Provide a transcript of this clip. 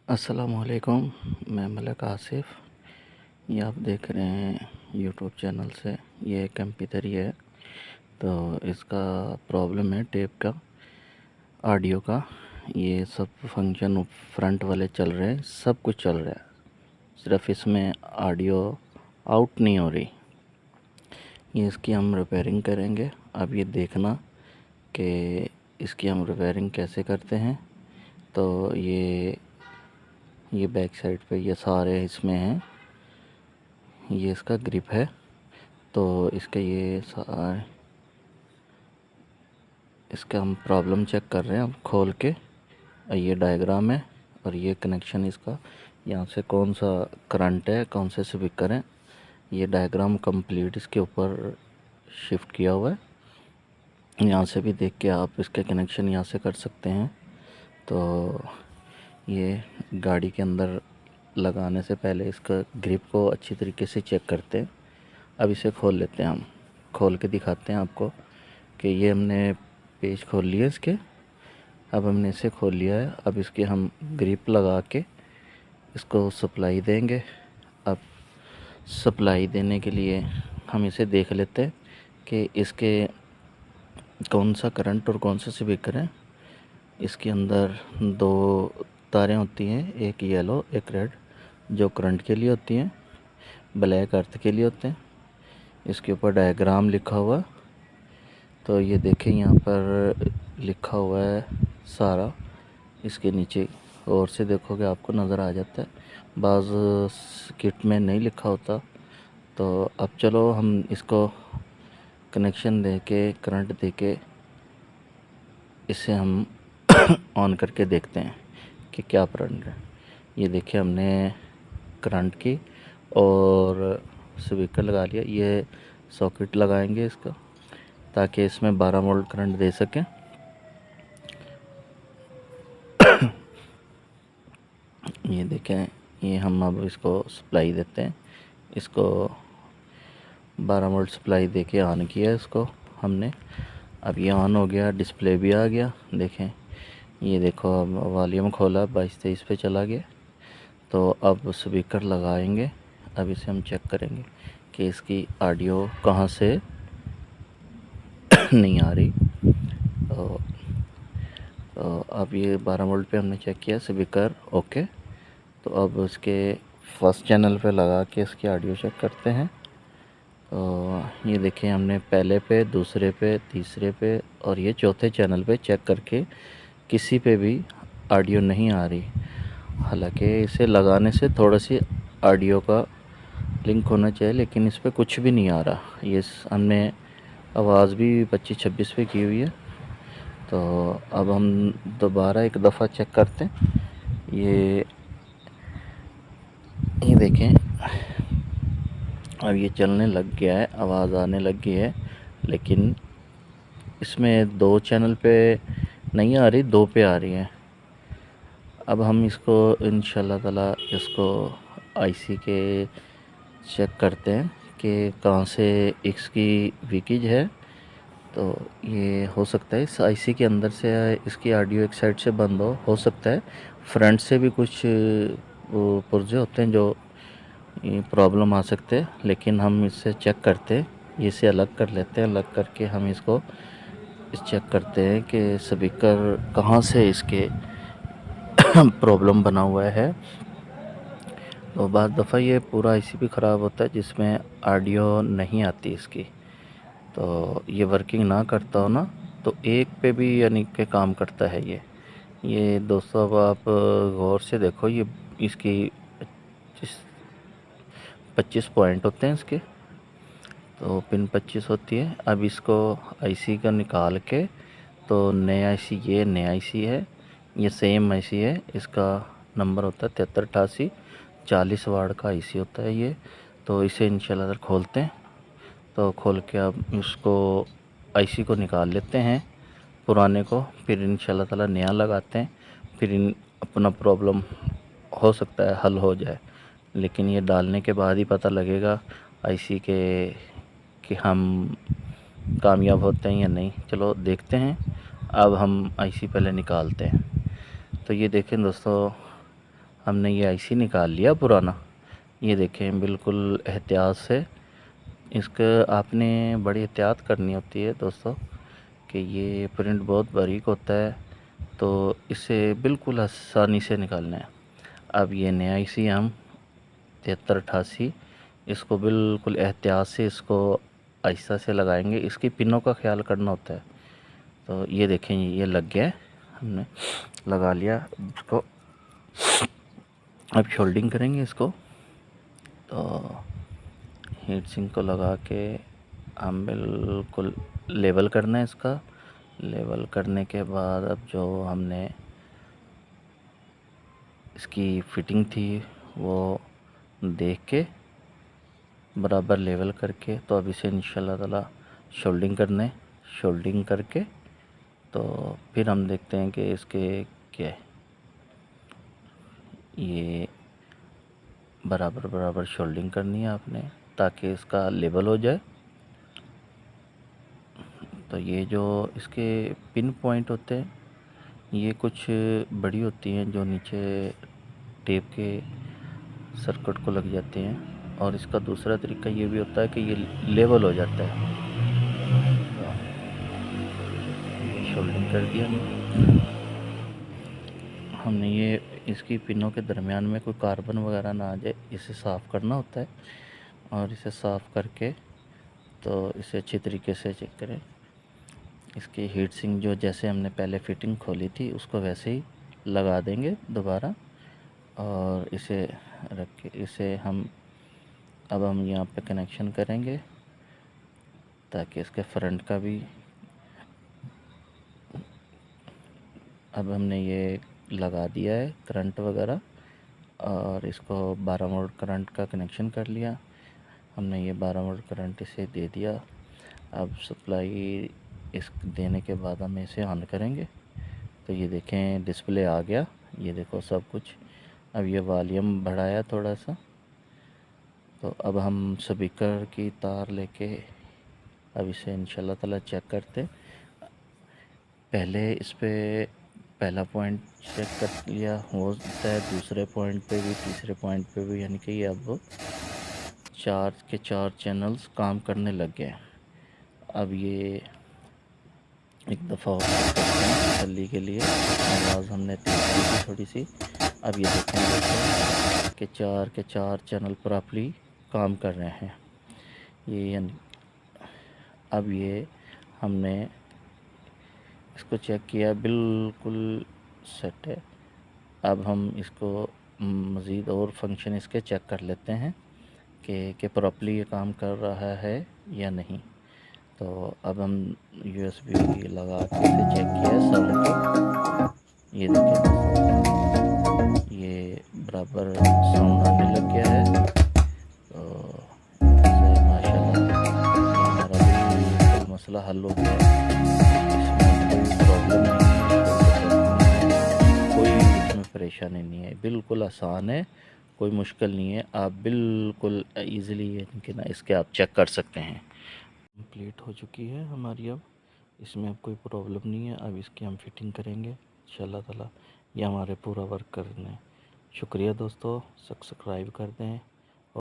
अस्सलामुअलैकुम। मैं मलिक आसिफ़। ये आप देख रहे हैं यूट्यूब चैनल से। ये एक MP3 है, तो इसका प्रॉब्लम है टेप का, ऑडियो का। ये सब फंक्शन फ्रंट वाले चल रहे हैं, सब कुछ चल रहा है, सिर्फ इसमें ऑडियो आउट नहीं हो रही। ये इसकी हम रिपेयरिंग करेंगे। अब ये देखना कि इसकी हम रिपेयरिंग कैसे करते हैं। तो ये बैक साइड पे ये सारे इसमें हैं, ये इसका ग्रिप है। तो इसका हम प्रॉब्लम चेक कर रहे हैं अब खोल के। ये डायग्राम है और ये कनेक्शन इसका, यहाँ से कौन सा करंट है, कौन से स्पीकर हैं। ये डायग्राम कंप्लीट इसके ऊपर शिफ्ट किया हुआ है। यहाँ से भी देख के आप इसके कनेक्शन यहाँ से कर सकते हैं। तो ये गाड़ी के अंदर लगाने से पहले इसका ग्रिप को अच्छी तरीके से चेक करते हैं। अब इसे खोल लेते हैं, हम खोल के दिखाते हैं आपको कि ये हमने पेज खोल लिए इसके। अब हमने इसे खोल लिया है। अब इसके हम ग्रिप लगा के इसको सप्लाई देंगे। अब सप्लाई देने के लिए हम इसे देख लेते हैं कि इसके कौन सा करंट और कौन सा स्पीकर है। इसके अंदर दो तारें होती हैं, एक येलो एक रेड, जो करंट के लिए होती हैं, ब्लैक अर्थ के लिए होते हैं। इसके ऊपर डायग्राम लिखा हुआ। तो ये देखें, यहाँ पर लिखा हुआ है सारा। इसके नीचे और से देखोगे आपको नज़र आ जाता है, बाज़ किट में नहीं लिखा होता। तो अब चलो हम इसको कनेक्शन दे के, करंट दे के इसे हम ऑन करके देखते हैं कि क्या करंट है। ये देखिए, हमने करंट की और स्पीकर लगा लिया। ये सॉकेट लगाएंगे इसका, ताकि इसमें 12 वोल्ट करंट दे सकें। ये देखें, ये हम अब इसको सप्लाई देते हैं। इसको 12 वोल्ट सप्लाई देके ऑन किया इसको हमने। अब ये ऑन हो गया, डिस्प्ले भी आ गया। देखें, ये देखो, अब वॉल्यूम खोला, 22-23 पे चला गया। तो अब स्पीकर लगाएंगे। अब इसे हम चेक करेंगे कि इसकी ऑडियो कहाँ से नहीं आ रही। तो अब ये 12 वोल्ट पे हमने चेक किया, स्पीकर ओके। तो अब उसके फर्स्ट चैनल पे लगा के इसकी ऑडियो चेक करते हैं। तो ये देखें, हमने पहले पे, दूसरे पे, तीसरे पे और ये चौथे चैनल पे चेक करके किसी पे भी ऑडियो नहीं आ रही। हालांकि इसे लगाने से थोड़ा सी ऑडियो का लिंक होना चाहिए, लेकिन इस पर कुछ भी नहीं आ रहा। ये हमने आवाज़ भी 25-26 पे की हुई है। तो अब हम दोबारा एक दफ़ा चेक करते हैं। ये देखें, अब ये चलने लग गया है, आवाज़ आने लग गई है। लेकिन इसमें 2 चैनल पे नहीं आ रही, 2 पे आ रही है। अब हम इसको इंशाल्लाह ताला इसको आईसी के चेक करते हैं कि कहाँ से इसकी लीकेज है। तो ये हो सकता है इस आईसी के अंदर से इसकी ऑडियो एक साइड से बंद हो सकता है। फ्रंट से भी कुछ वो पुर्जे होते हैं जो प्रॉब्लम आ सकते हैं, लेकिन हम इससे चेक करते हैं। इसे अलग कर लेते हैं। अलग करके हम इसको चेक करते हैं कि स्पीकर कहाँ से इसके प्रॉब्लम बना हुआ है। तो बाद दफ़ा ये पूरा आईसी भी ख़राब होता है जिसमें ऑडियो नहीं आती इसकी। तो ये वर्किंग ना करता हो ना, तो एक पे भी यानी कि काम करता है ये दोस्तों। अब आप गौर से देखो, ये इसकी 25 पॉइंट होते हैं इसके। तो पिन 25 होती है। अब इसको आईसी का निकाल के, तो नया आईसी, ये नया आईसी है, ये सेम आईसी है। इसका नंबर होता है 7388, 40 वाट का आईसी होता है ये। तो इसे इंशाल्लाह खोलते हैं। तो खोल के अब इसको आईसी को निकाल लेते हैं पुराने को, फिर इंशाल्लाह ताला नया लगाते हैं। फिर अपना प्रॉब्लम हो सकता है हल हो जाए, लेकिन ये डालने के बाद ही पता लगेगा आईसी के कि हम कामयाब होते हैं या नहीं। चलो देखते हैं। अब हम आईसी पहले निकालते हैं। तो ये देखें दोस्तों, हमने ये आईसी निकाल लिया पुराना। ये देखें बिल्कुल एहतियात से, इसका आपने बड़ी एहतियात करनी होती है दोस्तों कि ये प्रिंट बहुत बारीक होता है, तो इसे बिल्कुल आसानी से निकालना है। अब ये नया आईसी हम 7388, इसको बिल्कुल एहतियात से इसको आहिस्ता से लगाएंगे। इसकी पिनों का ख्याल करना होता है। तो ये देखें ये लग गया है, हमने लगा लिया इसको। अब शोल्डिंग करेंगे इसको। तो हीट सिंक को लगा के हम बिल्कुल लेवल करना है इसका। लेवल करने के बाद अब जो हमने इसकी फिटिंग थी वो देख के बराबर लेवल करके, तो अब इसे इंशाल्लाह ताला शोल्डिंग करने, शोल्डिंग करके तो फिर हम देखते हैं कि इसके क्या है। ये बराबर बराबर शोल्डिंग करनी है आपने ताकि इसका लेवल हो जाए। तो ये जो इसके पिन पॉइंट होते हैं ये कुछ बड़ी होती हैं जो नीचे टेप के सर्किट को लग जाते हैं, और इसका दूसरा तरीका ये भी होता है कि ये लेवल हो जाता है। ये शोल्डिंग कर दिया हमने। ये इसकी पिनों के दरमियान में कोई कार्बन वगैरह ना आ जाए, इसे साफ़ करना होता है। और इसे साफ़ करके तो इसे अच्छी तरीके से चेक करें। इसकी हीट सिंक जो जैसे हमने पहले फिटिंग खोली थी उसको वैसे ही लगा देंगे दोबारा, और इसे रख के इसे हम यहाँ पे कनेक्शन करेंगे ताकि इसके फ्रंट का भी। अब हमने ये लगा दिया है करंट वगैरह, और इसको 12 वोल्ट करंट का कनेक्शन कर लिया हमने। ये 12 वोल्ट करंट इसे दे दिया। अब सप्लाई इस देने के बाद हम इसे ऑन करेंगे तो ये देखें डिस्प्ले आ गया। ये देखो सब कुछ। अब ये वॉल्यूम बढ़ाया थोड़ा सा, तो अब हम स्पीकर की तार लेके अब इसे इंशाल्लाह ताला चेक करते। पहले इस पे पहला पॉइंट चेक कर लिया होता है, दूसरे पॉइंट पे भी, तीसरे पॉइंट पे भी, यानी कि ये अब 4 के 4 चैनल्स काम करने लग गए। अब ये एक दफ़ा और तसल्ली के लिए आवाज़ हमने तेज़ की थी थोड़ी सी। अब ये देखें कि 4 के 4 चैनल प्रॉपर्ली काम कर रहे हैं। ये यानी अब ये हमने इसको चेक किया, बिल्कुल सेट है। अब हम इसको मज़ीद और फंक्शन इसके चेक कर लेते हैं कि प्रॉपर्ली ये काम कर रहा है या नहीं। तो अब हम USB लगा के इसे चेक किया साउंड को। ये देखें ये बराबर साउंड आने लग गया है। तो इससे माशाल्लाह हमारा भी मसला हल हो गया। इसमें कोई प्रॉब्लम नहीं है, कोई इसमें परेशानी नहीं है, बिल्कुल आसान है, कोई मुश्किल नहीं है। आप बिल्कुल ईज़िली यानी ना इसके आप चेक कर सकते हैं। कंप्लीट हो चुकी है हमारी। अब इसमें अब कोई प्रॉब्लम नहीं है। अब इसकी हम फिटिंग करेंगे इंशाल्लाह ताला। ये हमारे पूरा वर्क करना है। शुक्रिया दोस्तों, सब्सक्राइब कर दें।